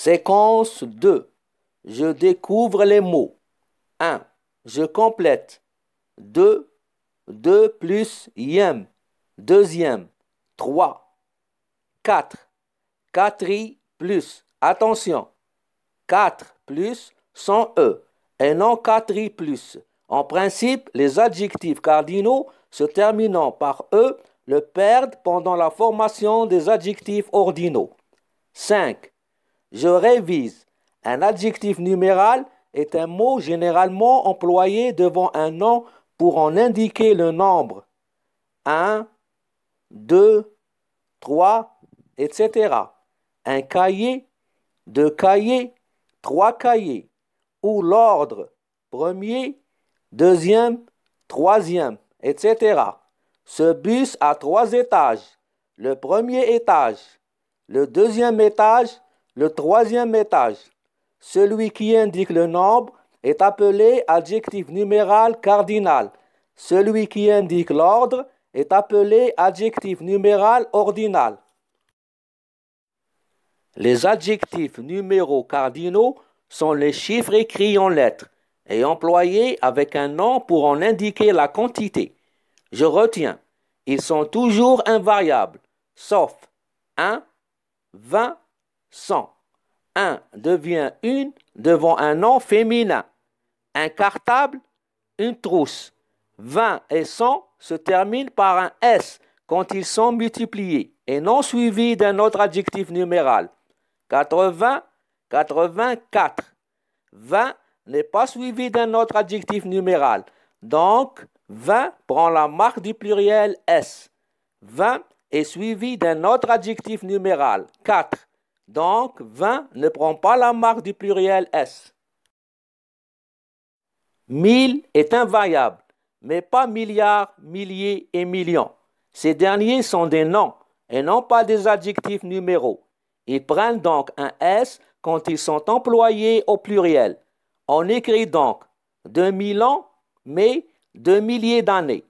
Séquence 2. Je découvre les mots. 1. Je complète. 2. 2 plus yem. Deuxième. 3. 4. 4i plus. Attention. 4 plus sans e et non 4i plus. En principe, les adjectifs cardinaux se terminant par e le perdent pendant la formation des adjectifs ordinaux. 5. Je révise. Un adjectif numéral est un mot généralement employé devant un nom pour en indiquer le nombre. 1, 2, 3, etc. Un cahier, 2 cahiers, 3 cahiers. Ou l'ordre, premier, deuxième, troisième, etc. Ce bus a 3 étages. Le premier étage, le deuxième étage, le troisième étage. Celui qui indique le nombre est appelé adjectif numéral cardinal. Celui qui indique l'ordre est appelé adjectif numéral ordinal. Les adjectifs numéraux cardinaux sont les chiffres écrits en lettres et employés avec un nom pour en indiquer la quantité. Je retiens, ils sont toujours invariables, sauf 1, 20, 100. 1 devient une devant un nom féminin. Un cartable, une trousse. 20 et 100 se terminent par un S quand ils sont multipliés et non suivis d'un autre adjectif numéral. 80, 84. 20 n'est pas suivi d'un autre adjectif numéral. Donc, 20 prend la marque du pluriel S. 20 est suivi d'un autre adjectif numéral, 4. Donc, 20 ne prend pas la marque du pluriel S. 1000 est invariable, mais pas milliards, milliers et millions. Ces derniers sont des noms et non pas des adjectifs numéraux. Ils prennent donc un S quand ils sont employés au pluriel. On écrit donc 2000 ans, mais 2 milliers d'années.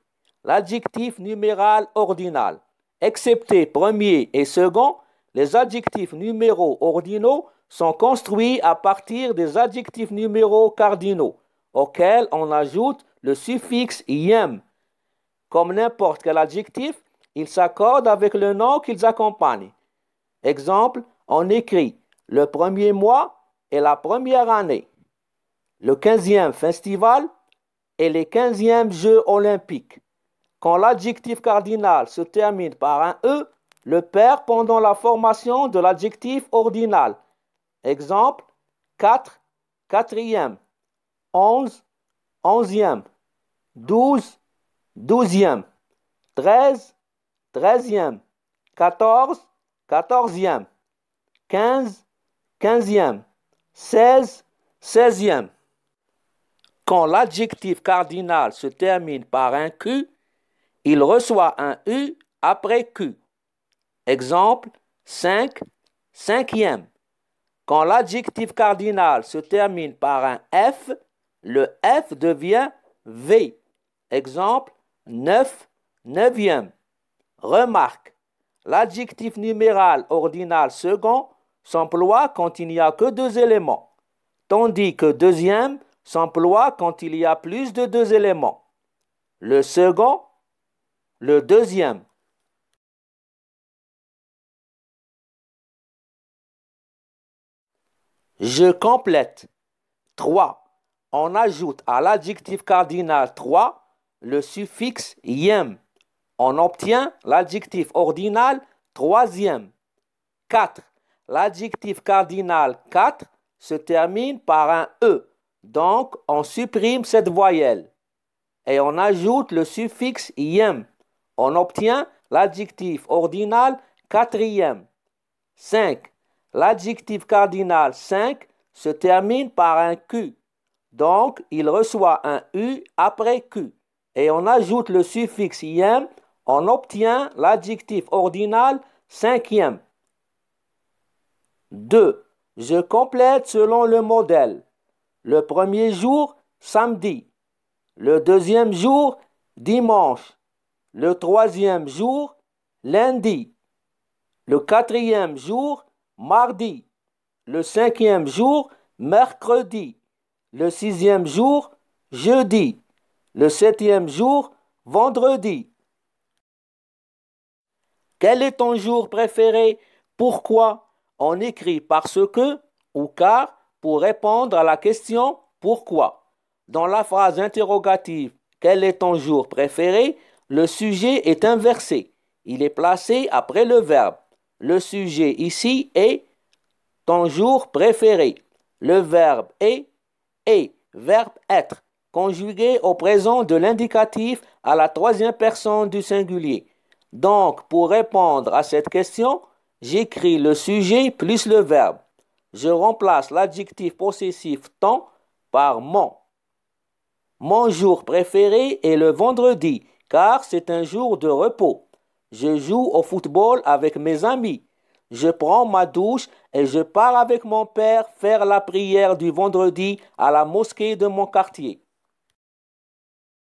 L'adjectif numéral ordinal. Excepté premier et second, les adjectifs numéraux ordinaux sont construits à partir des adjectifs numéraux cardinaux, auxquels on ajoute le suffixe yem. Comme n'importe quel adjectif, ils s'accordent avec le nom qu'ils accompagnent. Exemple, on écrit le premier mois et la première année, le 15e festival et les 15e Jeux olympiques. Quand l'adjectif cardinal se termine par un E, le perd pendant la formation de l'adjectif ordinal. Exemple, 4, 4e, 11, 11e, 12, 12e, 13, 13e, 14, 14e, 15, 15e, 16, 16e. Quand l'adjectif cardinal se termine par un Q, il reçoit un U après Q. Exemple, 5, 5e. Quand l'adjectif cardinal se termine par un F, le F devient V. Exemple, 9, 9e. Remarque, l'adjectif numéral ordinal second s'emploie quand il n'y a que 2 éléments, tandis que deuxième s'emploie quand il y a plus de 2 éléments. Le second, le deuxième. Je complète. 3. On ajoute à l'adjectif cardinal 3 le suffixe yem. On obtient l'adjectif ordinal troisième. 4. L'adjectif cardinal 4 se termine par un E. Donc, on supprime cette voyelle. Et on ajoute le suffixe yem. On obtient l'adjectif ordinal quatrième. 5. L'adjectif cardinal 5 se termine par un Q. Donc, il reçoit un U après Q. Et on ajoute le suffixe yem. On obtient l'adjectif ordinal cinquième. 2. Je complète selon le modèle. Le premier jour, samedi. Le deuxième jour, dimanche. Le troisième jour, lundi. Le quatrième jour, mardi. Le 5e jour, mercredi. Le 6e jour, jeudi. Le 7e jour, vendredi. Quel est ton jour préféré? Pourquoi? On écrit parce que ou car pour répondre à la question pourquoi. Dans la phrase interrogative quel est ton jour préféré? Le sujet est inversé. Il est placé après le verbe. Le sujet ici est ton jour préféré. Le verbe est verbe être, conjugué au présent de l'indicatif à la troisième personne du singulier. Donc, pour répondre à cette question, j'écris le sujet plus le verbe. Je remplace l'adjectif possessif ton par mon. Mon jour préféré est le vendredi, car c'est un jour de repos. Je joue au football avec mes amis. Je prends ma douche et je pars avec mon père faire la prière du vendredi à la mosquée de mon quartier.